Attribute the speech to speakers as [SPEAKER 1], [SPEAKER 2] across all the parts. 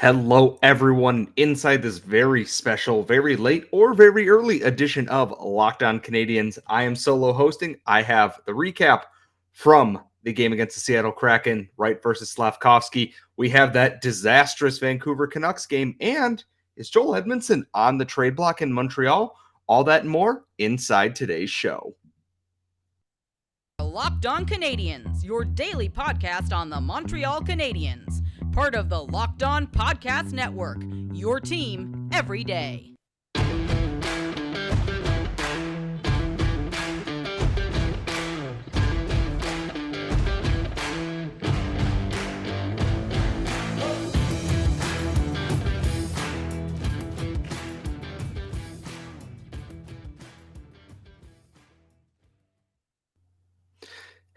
[SPEAKER 1] Hello, everyone, inside this very special, very late, or very early edition of Locked On Canadiens. I am solo hosting. I have the recap from the game against the Seattle Kraken, Wright versus Slafkovsky. We have that disastrous Vancouver Canucks game, and is Joel Edmundson on the trade block in Montreal? All that and more inside today's show.
[SPEAKER 2] Locked On Canadiens, your daily podcast on the Montreal Canadiens. Part of the Locked On Podcast Network, your team every day.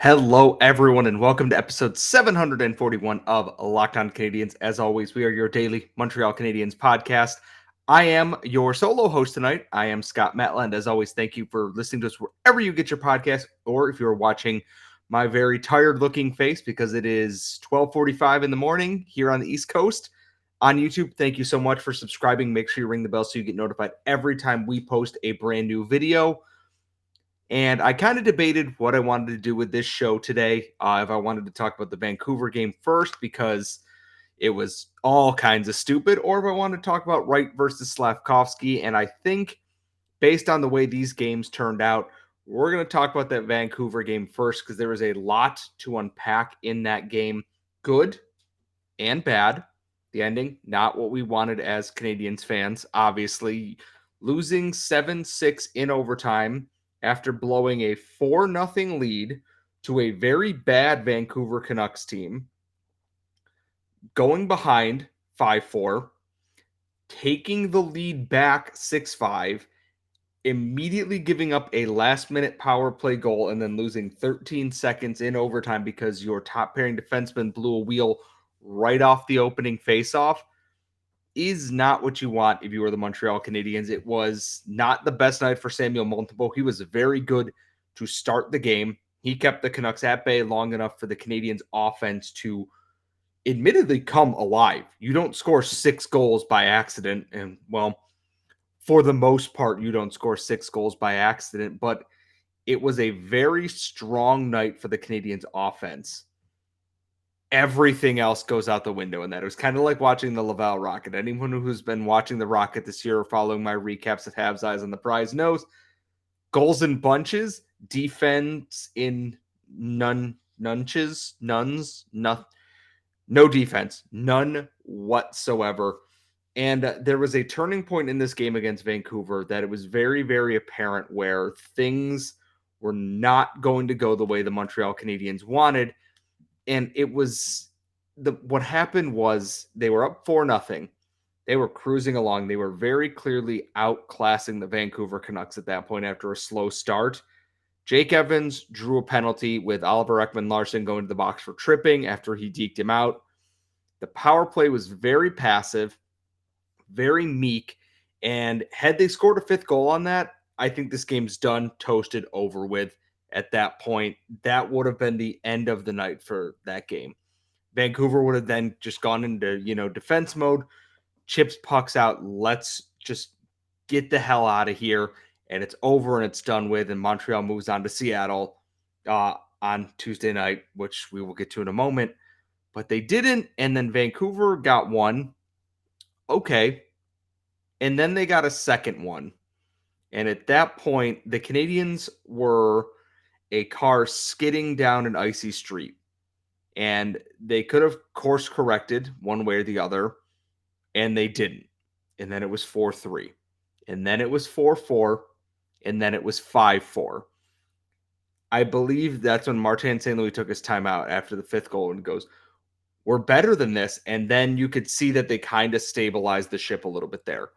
[SPEAKER 1] Hello, everyone, and welcome to episode 741 of Locked On Canadiens. As always, we are your daily Montreal Canadiens podcast. I am your solo host tonight. I am Scott Matland. As always, thank you for listening to us wherever you get your podcast, or if you're watching my very tired-looking face because it is 12:45 in the morning here on the East Coast on YouTube. Thank you so much for subscribing. Make sure you ring the bell so you get notified every time we post a brand new video. And I kind of debated what I wanted to do with this show today. If I wanted to talk about the Vancouver game first because it was all kinds of stupid, or if I wanted to talk about Wright versus Slafkovsky. And I think based on the way these games turned out, we're going to talk about that Vancouver game first because there was a lot to unpack in that game. Good and bad. The ending, not what we wanted as Canadiens fans. Obviously, losing 7-6 in overtime after blowing a 4-0 lead to a very bad Vancouver Canucks team, going behind 5-4, taking the lead back 6-5, immediately giving up a last-minute power play goal, and then losing 13 seconds in overtime because your top-pairing defenseman blew a wheel right off the opening faceoff is not what you want if you were the Montreal Canadiens. It was not the best night for Samuel Montembeault. He was very good to start the game. He kept the Canucks at bay long enough for the Canadiens offense to admittedly come alive. You don't score 6 goals by accident. And, well, for the most part, you don't score 6 goals by accident. But it was a very strong night for the Canadiens offense. Everything else goes out the window in that. It was kind of like watching the Laval Rocket. Anyone who's been watching the Rocket this year or following my recaps of Habs Eyes on the Prize knows goals in bunches, defense in no defense, none whatsoever. And there was a turning point in this game against Vancouver that it was very, very apparent where things were not going to go the way the Montreal Canadiens wanted. And it was what happened was they were up 4-0. They were cruising along. They were very clearly outclassing the Vancouver Canucks at that point after a slow start. Jake Evans drew a penalty with Oliver Ekman-Larsson going to the box for tripping after he deked him out. The power play was very passive, very meek. And had they scored a 5th goal on that, I think this game's done, toasted, over with. At that point, that would have been the end of the night for that game. Vancouver would have then just gone into, defense mode, chips pucks out. Let's just get the hell out of here. And it's over and it's done with. And Montreal moves on to Seattle on Tuesday night, which we will get to in a moment. But they didn't. And then Vancouver got one. Okay. And then they got a second one. And at that point, the Canadiens were a car skidding down an icy street. And they could have course corrected one way or the other, and they didn't. And then it was 4-3. And then it was 4-4. And then it was 5-4. I believe that's when Martin St. Louis took his timeout after the 5th goal and goes, we're better than this. And then you could see that they kind of stabilized the ship a little bit there.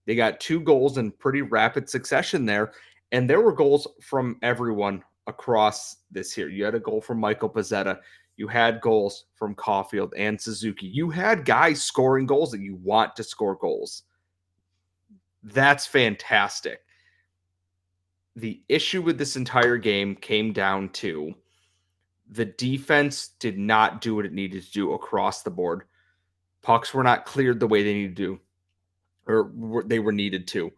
[SPEAKER 1] They got 2 goals in pretty rapid succession there. And there were goals from everyone across this here. You had a goal from Michael Pezzetta. You had goals from Caufield and Suzuki. You had guys scoring goals that you want to score goals. That's fantastic. The issue with this entire game came down to the defense did not do what it needed to do across the board. Pucks were not cleared the way they needed to, or they were needed to.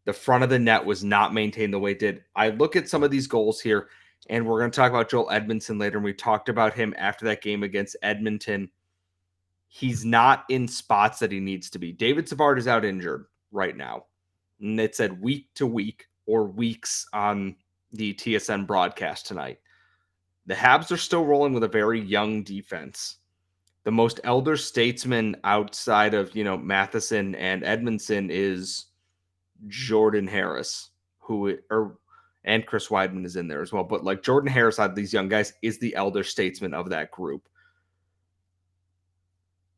[SPEAKER 1] The front of the net was not maintained the way it did. I look at some of these goals here, and we're going to talk about Joel Edmundson later, and we talked about him after that game against Edmonton. He's not in spots that he needs to be. David Savard is out injured right now. And it said week to week or weeks on the TSN broadcast tonight. The Habs are still rolling with a very young defense. The most elder statesman outside of, Matheson and Edmundson is Jordan Harris, and Chris Weidman is in there as well. But like Jordan Harris out of these young guys is the elder statesman of that group.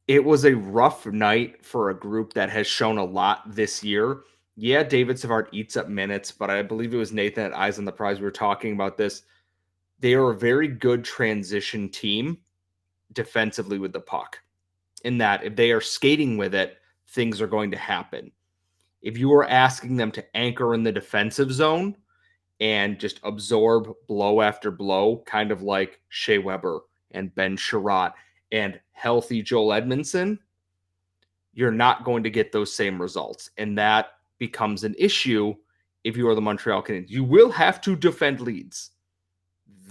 [SPEAKER 1] It was a rough night for a group that has shown a lot this year. Yeah, David Savard eats up minutes, but I believe it was Nathan at Eyes on the Prize. We were talking about this. They are a very good transition team defensively with the puck, in that if they are skating with it, things are going to happen. If you are asking them to anchor in the defensive zone and just absorb blow after blow, kind of like Shea Weber and Ben Sherratt and healthy Joel Edmundson, you're not going to get those same results. And that becomes an issue if you are the Montreal Canadiens. You will have to defend leads.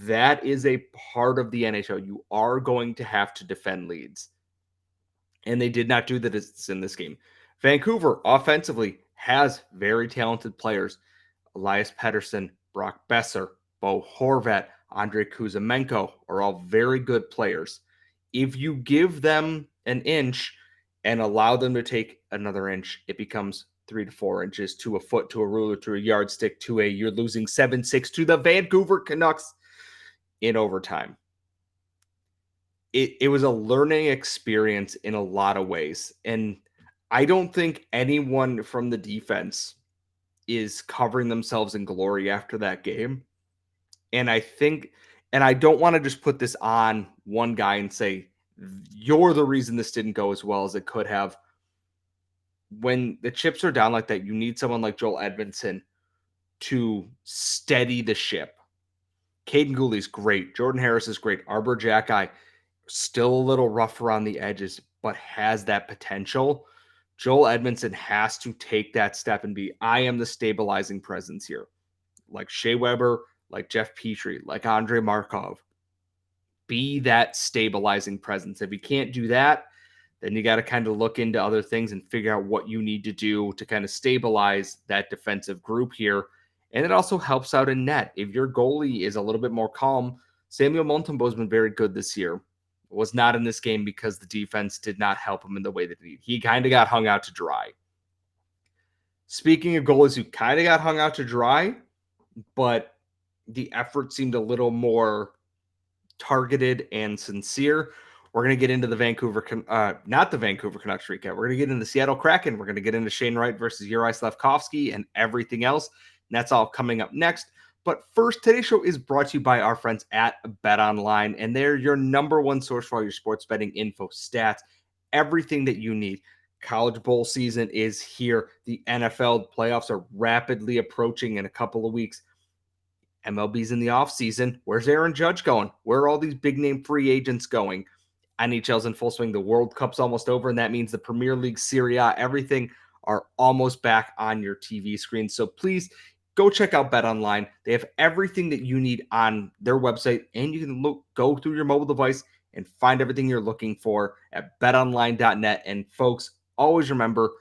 [SPEAKER 1] That is a part of the NHL. You are going to have to defend leads. And they did not do that in this game. Vancouver, offensively, has very talented players. Elias Pettersson, Brock Besser, Bo Horvat, Andrei Kuzmenko are all very good players. If you give them an inch and allow them to take another inch, it becomes 3 to 4 inches, to a foot, to a ruler, to a yardstick, you're losing 7-6 to the Vancouver Canucks in overtime. It was a learning experience in a lot of ways. And I don't think anyone from the defense is covering themselves in glory after that game. And I don't want to just put this on one guy and say, you're the reason this didn't go as well as it could have. When the chips are down like that, you need someone like Joel Edmundson to steady the ship. Caden Gooley's great. Jordan Harris is great. Arbor Jacki, still a little rough around the edges, but has that potential. Joel Edmundson has to take that step and be, I am the stabilizing presence here. Like Shea Weber, like Jeff Petrie, like Andrei Markov. Be that stabilizing presence. If you can't do that, then you got to kind of look into other things and figure out what you need to do to kind of stabilize that defensive group here. And it also helps out in net. If your goalie is a little bit more calm, Samuel Montembeault has been very good this year. Was not in this game because the defense did not help him in the way that he kind of got hung out to dry. Speaking of goalies who kind of got hung out to dry, but the effort seemed a little more targeted and sincere, we're going to get into the not the Vancouver Canucks recap. We're going to get into the Seattle Kraken. We're going to get into Shane Wright versus Juraj Slafkovsky and everything else. And that's all coming up next. But first, today's show is brought to you by our friends at BetOnline, and they're your number one source for all your sports betting info, stats, everything that you need. College bowl season is here. The NFL playoffs are rapidly approaching in a couple of weeks. MLB's in the offseason. Where's Aaron Judge going? Where are all these big-name free agents going? NHL's in full swing. The World Cup's almost over, and that means the Premier League, Serie A, everything are almost back on your TV screen. So please go check out BetOnline. They have everything that you need on their website, and you can go through your mobile device and find everything you're looking for at betonline.net. And folks, always remember,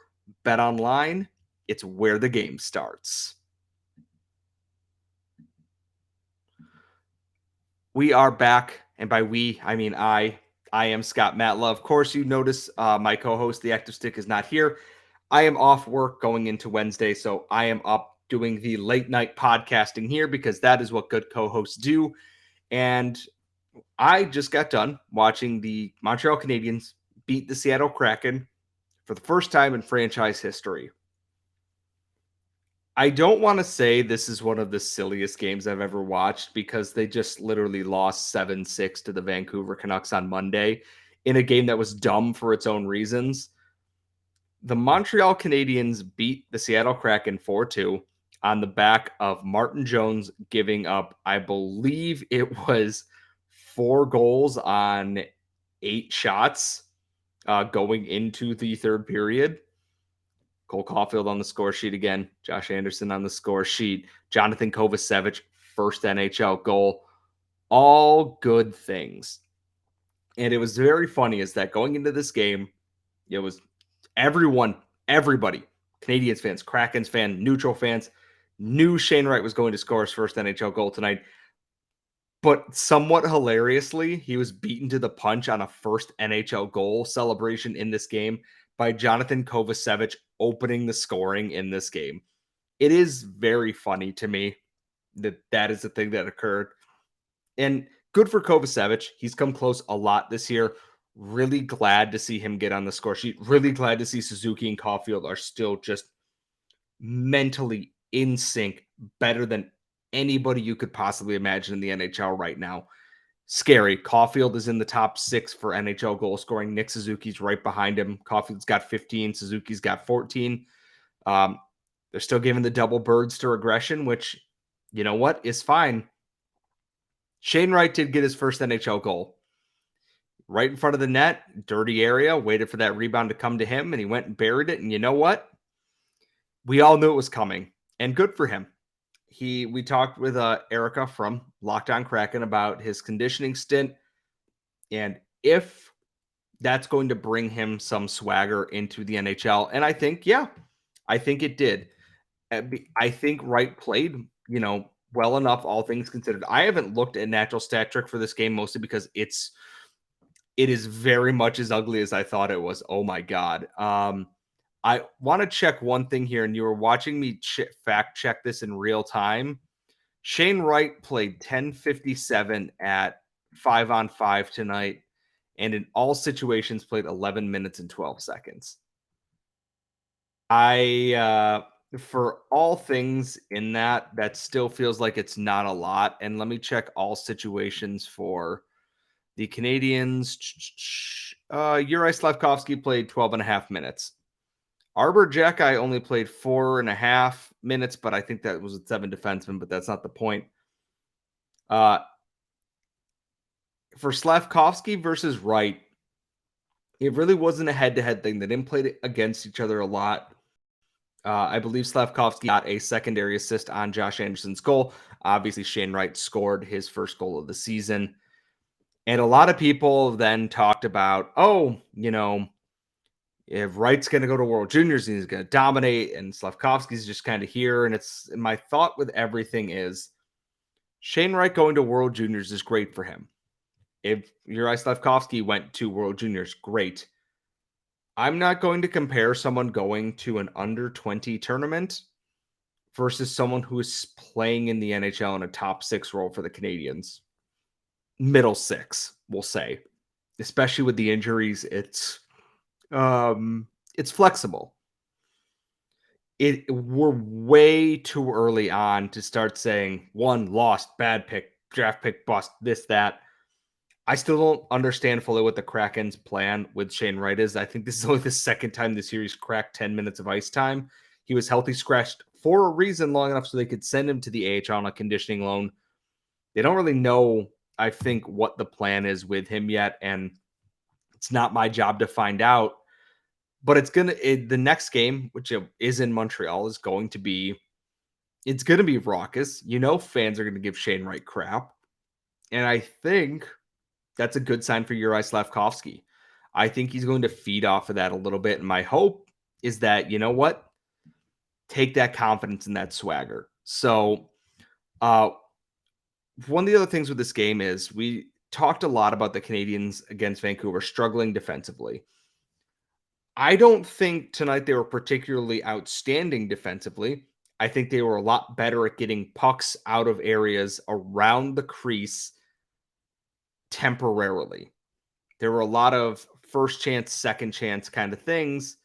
[SPEAKER 1] BetOnline, it's where the game starts. We are back, and by we, I mean I am Scott Matla. Of course, you notice my co-host, the Active Stick, is not here. I am off work going into Wednesday, so I am up doing the late night podcasting here because that is what good co-hosts do. And I just got done watching the Montreal Canadiens beat the Seattle Kraken for the first time in franchise history. I don't want to say this is one of the silliest games I've ever watched because they just literally lost 7-6 to the Vancouver Canucks on Monday in a game that was dumb for its own reasons. The Montreal Canadiens beat the Seattle Kraken 4-2 on the back of Martin Jones giving up, I believe it was 4 goals on 8 shots. going into the third period. Cole Caufield on the score sheet again. Josh Anderson on the score sheet. Jonathan Kovacevic, first NHL goal. All good things. And it was very funny is that going into this game, it was everybody, Canadiens fans, Krakens fan, neutral fans, knew Shane Wright was going to score his first NHL goal tonight. But somewhat hilariously, he was beaten to the punch on a first NHL goal celebration in this game by Jonathan Kovacevic opening the scoring in this game. It is very funny to me that is the thing that occurred. And good for Kovacevic. He's come close a lot this year. Really glad to see him get on the score sheet. Really glad to see Suzuki and Caufield are still just mentally in sync, better than anybody you could possibly imagine in the NHL right now. Scary. Caufield is in the top 6 for NHL goal scoring. Nick Suzuki's right behind him. Caufield's got 15. Suzuki's got 14. They're still giving the double birds to regression, which, you know what, is fine. Shane Wright did get his first NHL goal. Right in front of the net, dirty area, waited for that rebound to come to him, and he went and buried it. And you know what? We all knew it was coming, and good for him. We talked with Erica from Locked On Kraken about his conditioning stint, and if that's going to bring him some swagger into the NHL. And I think, yeah, I think it did. I think Wright played, well enough, all things considered. I haven't looked at natural stat trick for this game, mostly because it is very much as ugly as I thought it was. Oh my God. I want to check one thing here, and you were watching me fact check this in real time. Shane Wright played 10:57 at 5-on-5 tonight, and in all situations played 11 minutes and 12 seconds. For all things in that still feels like it's not a lot. And let me check all situations for the Canadiens. Juraj Slafkovsky played 12 and a half minutes. Arbor Jacki only played 4.5 minutes, but I think that was with 7 defensemen, but that's not the point. For Slafkovsky versus Wright, it really wasn't a head-to-head thing. They didn't play against each other a lot. I believe Slafkovsky got a secondary assist on Josh Anderson's goal. Obviously, Shane Wright scored his first goal of the season. And a lot of people then talked about, if Wright's going to go to World Juniors and he's going to dominate, and Slafkovsky's just kind of here. And my thought with everything is Shane Wright going to World Juniors is great for him. If Juraj Slafkovsky went to World Juniors, great. I'm not going to compare someone going to an under 20 tournament versus someone who is playing in the NHL in a top 6 role for the Canadiens. Middle 6, we'll say. Especially with the injuries, it's flexible. We're way too early on to start saying one lost, bad pick, draft pick bust, this, that. I still don't understand fully what the Kraken's plan with Shane Wright is. I think this is only the second time the series cracked 10 minutes of ice time. He was healthy scratched for a reason long enough so they could send him to the AHL on a conditioning loan. They don't really know, I think, what the plan is with him yet, and it's not my job to find out. But the next game, which is in Montreal, is going to be raucous. Fans are going to give Shane Wright crap. And I think that's a good sign for Juraj Slafkovsky. I think he's going to feed off of that a little bit. And my hope is that, take that confidence and that swagger. So one of the other things with this game is we talked a lot about the Canadiens against Vancouver struggling defensively. I don't think tonight they were particularly outstanding defensively. I think they were a lot better at getting pucks out of areas around the crease temporarily. There were a lot of first chance, second chance kind of things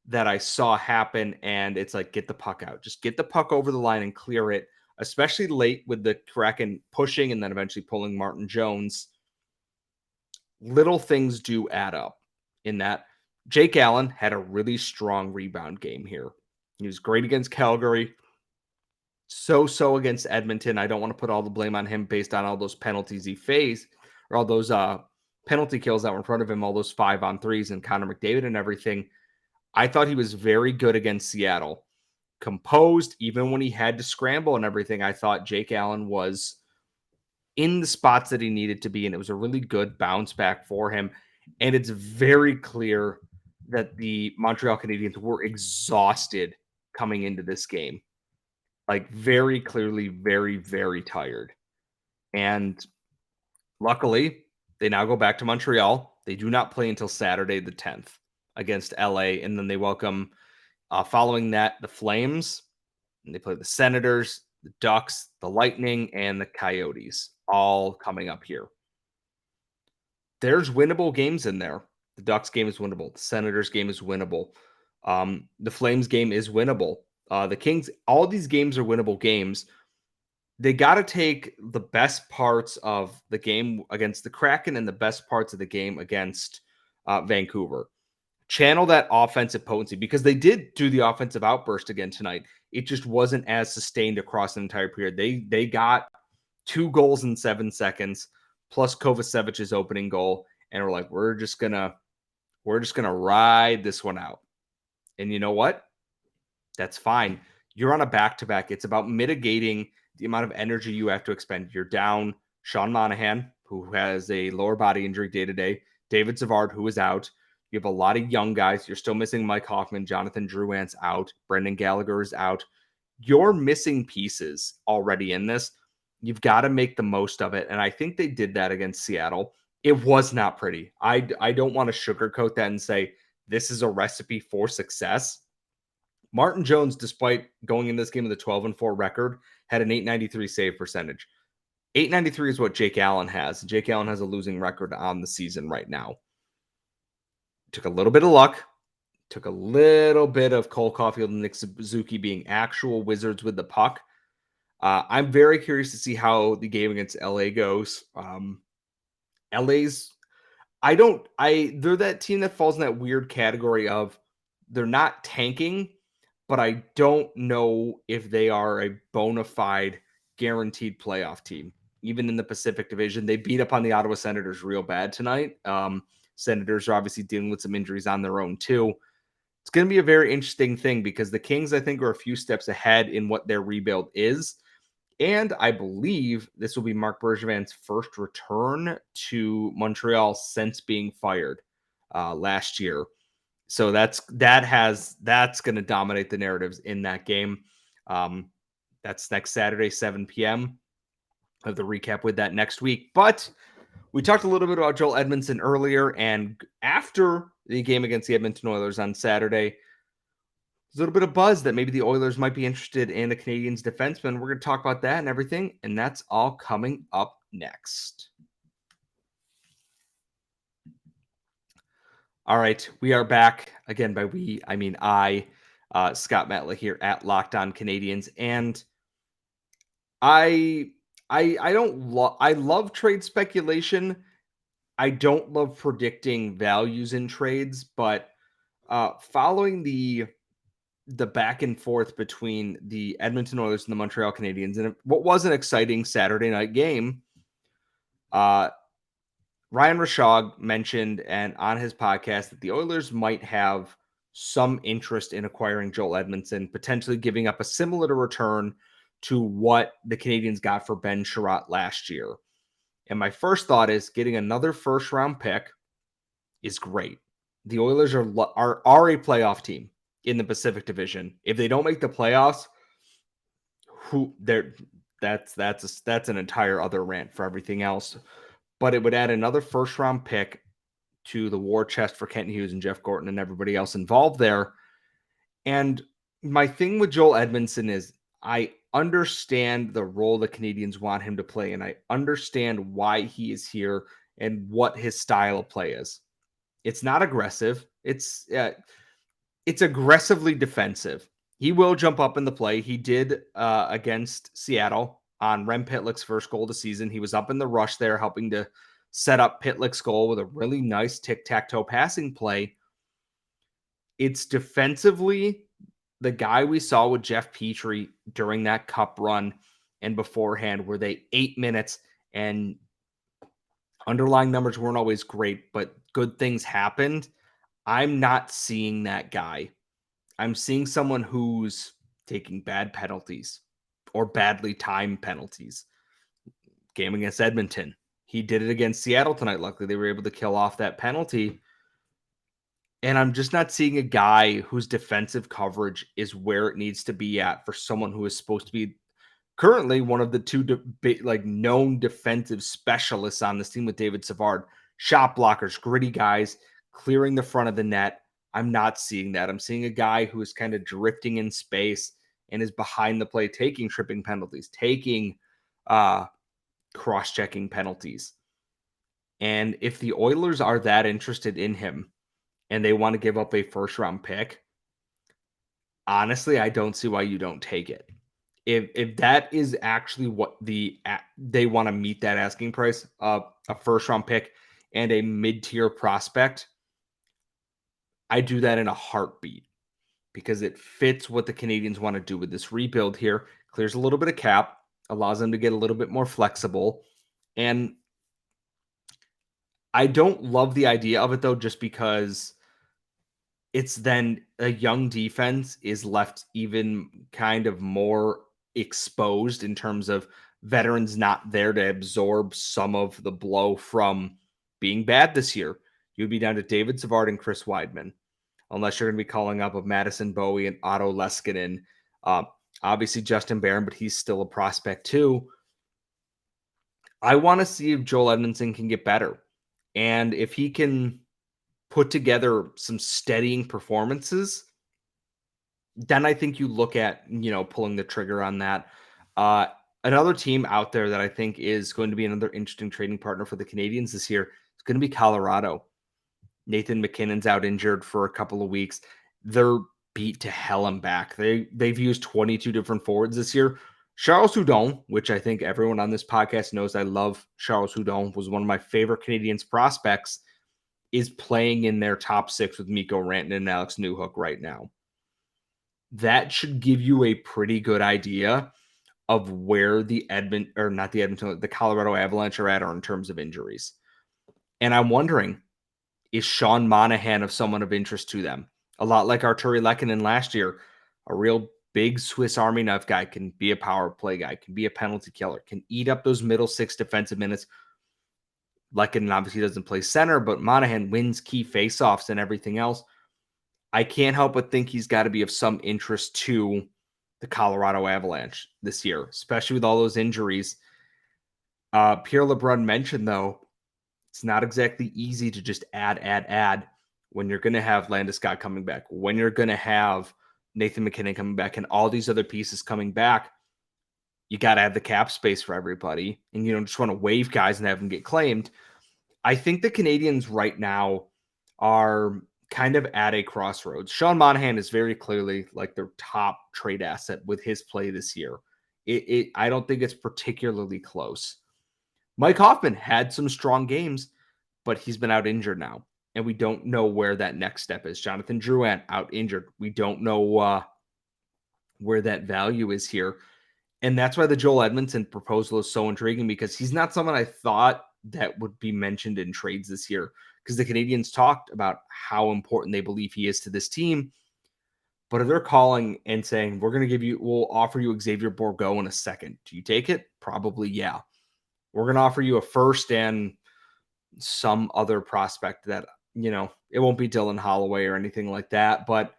[SPEAKER 1] that I saw happen, and it's like, get the puck out. Just get the puck over the line and clear it, especially late with the Kraken pushing and then eventually pulling Martin Jones. Little things do add up in that. Jake Allen had a really strong rebound game here. He was great against Calgary. So against Edmonton. I don't want to put all the blame on him based on all those penalties he faced, or all those penalty kills that were in front of him, all those 5-on-3s and Connor McDavid and everything, I thought he was very good against Seattle. Composed, even when he had to scramble and everything, I thought Jake Allen was in the spots that he needed to be, and it was a really good bounce back for him. And it's very clear that the Montreal Canadiens were exhausted coming into this game. Like, very clearly, very, very tired. And luckily, they now go back to Montreal. They do not play until Saturday the 10th against LA, and then they welcome, following that, the Flames, and they play the Senators, the Ducks, the Lightning, and the Coyotes, all coming up here. There's winnable games in there. The Ducks game is winnable. The Senators game is winnable. The Flames game is winnable. The Kings, all these games are winnable games. They got to take the best parts of the game against the Kraken and the best parts of the game against Vancouver. Channel that offensive potency, because they did do the offensive outburst again tonight. It just wasn't as sustained across an entire period. They got 2 goals in 7 seconds, plus Kovacevic's opening goal, and we're like, we're just gonna ride this one out. And you know what? That's fine. You're on a back-to-back. It's about mitigating the amount of energy you have to expend. You're down Sean Monahan, who has a lower body injury day-to-day, David Savard, who is out. You have a lot of young guys. You're still missing Mike Hoffman. Jonathan Drouin's out. Brendan Gallagher is out. You're missing pieces already in this. You've got to make the most of it. And I think they did that against Seattle. It was not pretty. I don't want to sugarcoat that and say this is a recipe for success. Martin Jones, despite going in this game with a 12-4 record, had an .893 save percentage. .893 is what Jake Allen has. Jake Allen has a losing record on the season right now. Took a little bit of luck. Took a little bit of Cole Caufield and Nick Suzuki being actual wizards with the puck. I'm very curious to see how the game against LA goes. LA's, they're that team that falls in that weird category of they're not tanking, but I don't know if they are a bona fide guaranteed playoff team. Even in the Pacific Division, they beat up on the Ottawa Senators real bad tonight. Senators are obviously dealing with some injuries on their own too. It's going to be a very interesting thing because the Kings, I think, are a few steps ahead in what their rebuild is. And I believe this will be Marc Bergevin's first return to Montreal since being fired last year. So that's going to dominate the narratives in that game. That's next Saturday, 7 p.m. I'll have the recap with that next week. But we talked a little bit about Joel Edmundson earlier, and after the game against the Edmonton Oilers on Saturday, there's a little bit of buzz that maybe the Oilers might be interested in the Canadiens defenseman. We're going to talk about that and everything, and that's all coming up next. All right, we are back again. By we, I mean I, Scott Matla here at Locked On Canadiens, and I love trade speculation. I don't love predicting values in trades, but following the back and forth between the Edmonton Oilers and the Montreal Canadiens, and what was an exciting Saturday night game, Ryan Rishaug mentioned and on his podcast that the Oilers might have some interest in acquiring Joel Edmundson, potentially giving up a similar return to what the Canadiens got for Ben Sherratt last year. And my first thought is getting another first-round pick is great. The Oilers are a playoff team in the Pacific Division. If they don't make the playoffs, that's an entire other rant for everything else. But it would add another first-round pick to the war chest for Kent Hughes and Jeff Gorton and everybody else involved there. And my thing with Joel Edmundson is I understand the role the Canadiens want him to play, and I understand why he is here and what his style of play is. It's not aggressive. It's aggressively defensive. He will jump up in the play. He did against Seattle on Rem Pitlick's first goal of the season. He was up in the rush there, helping to set up Pitlick's goal with a really nice tic-tac-toe passing play. It's defensively the guy we saw with Jeff Petrie during that cup run and beforehand, where they 8 minutes and Underlying numbers weren't always great, but good things happened. I'm not seeing that guy. I'm seeing someone who's taking bad penalties or badly timed penalties. Game against Edmonton. He did it against Seattle tonight. Luckily, they were able to kill off that penalty. And I'm just not seeing a guy whose defensive coverage is where it needs to be at for someone who is supposed to be currently one of the two known defensive specialists on this team with David Savard. Shot blockers, gritty guys, clearing the front of the net. I'm not seeing that. I'm seeing a guy who is kind of drifting in space and is behind the play, taking tripping penalties, taking cross-checking penalties. And if the Oilers are that interested in him and they want to give up a first-round pick, honestly, I don't see why you don't take it. If that is actually what they want to meet that asking price of a first-round pick and a mid-tier prospect, I do that in a heartbeat because it fits what the Canadiens want to do with this rebuild here. Clears a little bit of cap, allows them to get a little bit more flexible. And I don't love the idea of it, though, just because it's then a young defense is left even kind of more exposed in terms of veterans not there to absorb some of the blow from being bad this year. You'd be down to David Savard and Chris Weidman, unless you're going to be calling up of Madison Bowie and Otto Leskinen. Obviously, Justin Barron, but he's still a prospect too. I want to see if Joel Edmundson can get better. And if he can put together some steadying performances, then I think you look at, pulling the trigger on that. Another team out there that I think is going to be another interesting trading partner for the Canadiens this year is going to be Colorado. Nathan McKinnon's out injured for a couple of weeks. They're beat to hell and back. They've used 22 different forwards this year. Charles Hudon, which I think everyone on this podcast knows I love Charles Hudon, was one of my favorite Canadiens prospects, is playing in their top six with Mikko Rantanen and Alex Newhook right now. That should give you a pretty good idea of where the Colorado Avalanche are at or in terms of injuries. And I'm wondering, is Sean Monahan of someone of interest to them? A lot like Arturi Lehkonen last year, a real big Swiss Army knife guy, can be a power play guy, can be a penalty killer, can eat up those middle six defensive minutes. Lehkonen obviously doesn't play center, but Monahan wins key faceoffs and everything else. I can't help but think he's got to be of some interest to the Colorado Avalanche this year, especially with all those injuries. Pierre LeBrun mentioned, though, it's not exactly easy to just add when you're going to have Landeskog coming back, when you're going to have Nathan McKinnon coming back, and all these other pieces coming back. You got to have the cap space for everybody, and you don't just want to waive guys and have them get claimed. I think the Canadiens right now are kind of at a crossroads. Sean Monahan is very clearly like their top trade asset with his play this year. I don't think it's particularly close. Mike Hoffman had some strong games, but he's been out injured now, and we don't know where that next step is. Jonathan Drouin out injured. We don't know where that value is here. And that's why the Joel Edmundson proposal is so intriguing, because he's not someone I thought that would be mentioned in trades this year, because the Canadiens talked about how important they believe he is to this team. But if they're calling and saying, we'll offer you Xavier Bourgault in a second, do you take it? Probably, yeah. We're going to offer you a first and some other prospect that, it won't be Dylan Holloway or anything like that. But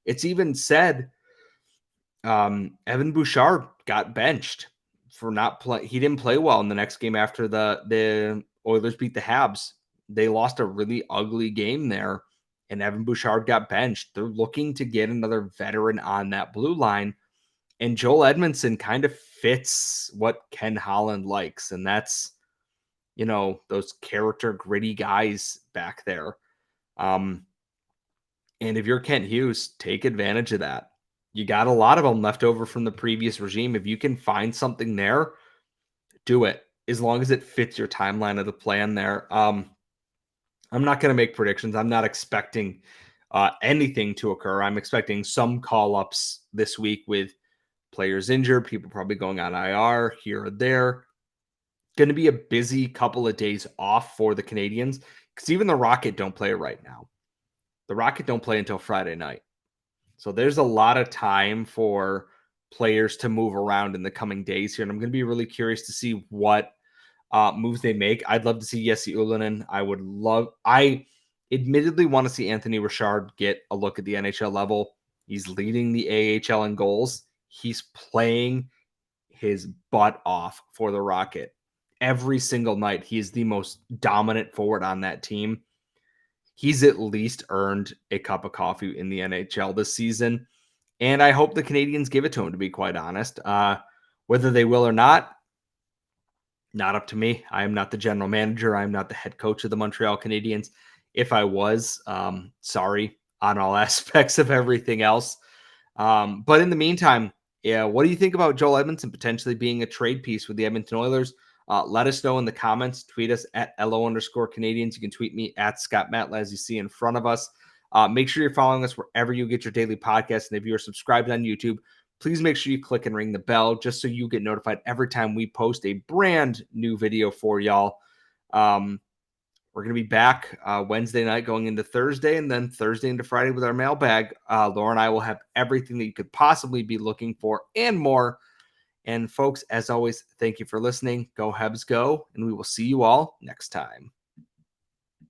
[SPEAKER 1] it's even said Evan Bouchard got benched for not play. He didn't play well in the next game after the Oilers beat the Habs. They lost a really ugly game there, and Evan Bouchard got benched. They're looking to get another veteran on that blue line, and Joel Edmundson kind of fits what Ken Holland likes, and that's, those character gritty guys back there. And if you're Kent Hughes, take advantage of that. You got a lot of them left over from the previous regime. If you can find something there, do it, as long as it fits your timeline of the plan there. I'm not going to make predictions. I'm not expecting anything to occur. I'm expecting some call-ups this week with players injured, people probably going on IR here or there. going to be a busy couple of days off for the Canadiens because even the Rocket don't play right now. The Rocket don't play until Friday night. So there's a lot of time for players to move around in the coming days here. And I'm going to be really curious to see what moves they make. I'd love to see Jesse Ylönen. I admittedly want to see Anthony Richard get a look at the NHL level. He's leading the AHL in goals. He's playing his butt off for the Rocket. Every single night, he is the most dominant forward on that team. He's at least earned a cup of coffee in the NHL this season. And I hope the Canadiens give it to him, to be quite honest. Whether they will or not up to me. I am not the general manager. I am not the head coach of the Montreal Canadiens. If I was, sorry on all aspects of everything else. But in the meantime, yeah, what do you think about Joel Edmundson potentially being a trade piece with the Edmonton Oilers? Let us know in the comments. Tweet us at @LO_Canadiens. You can tweet me at Scott Matla, as you see in front of us. Make sure you're following us wherever you get your daily podcast. And if you're subscribed on YouTube, please make sure you click and ring the bell just so you get notified every time we post a brand new video for y'all. We're going to be back Wednesday night going into Thursday, and then Thursday into Friday with our mailbag. Laura and I will have everything that you could possibly be looking for and more. And folks, as always, thank you for listening. Go Habs, go, and we will see you all next time.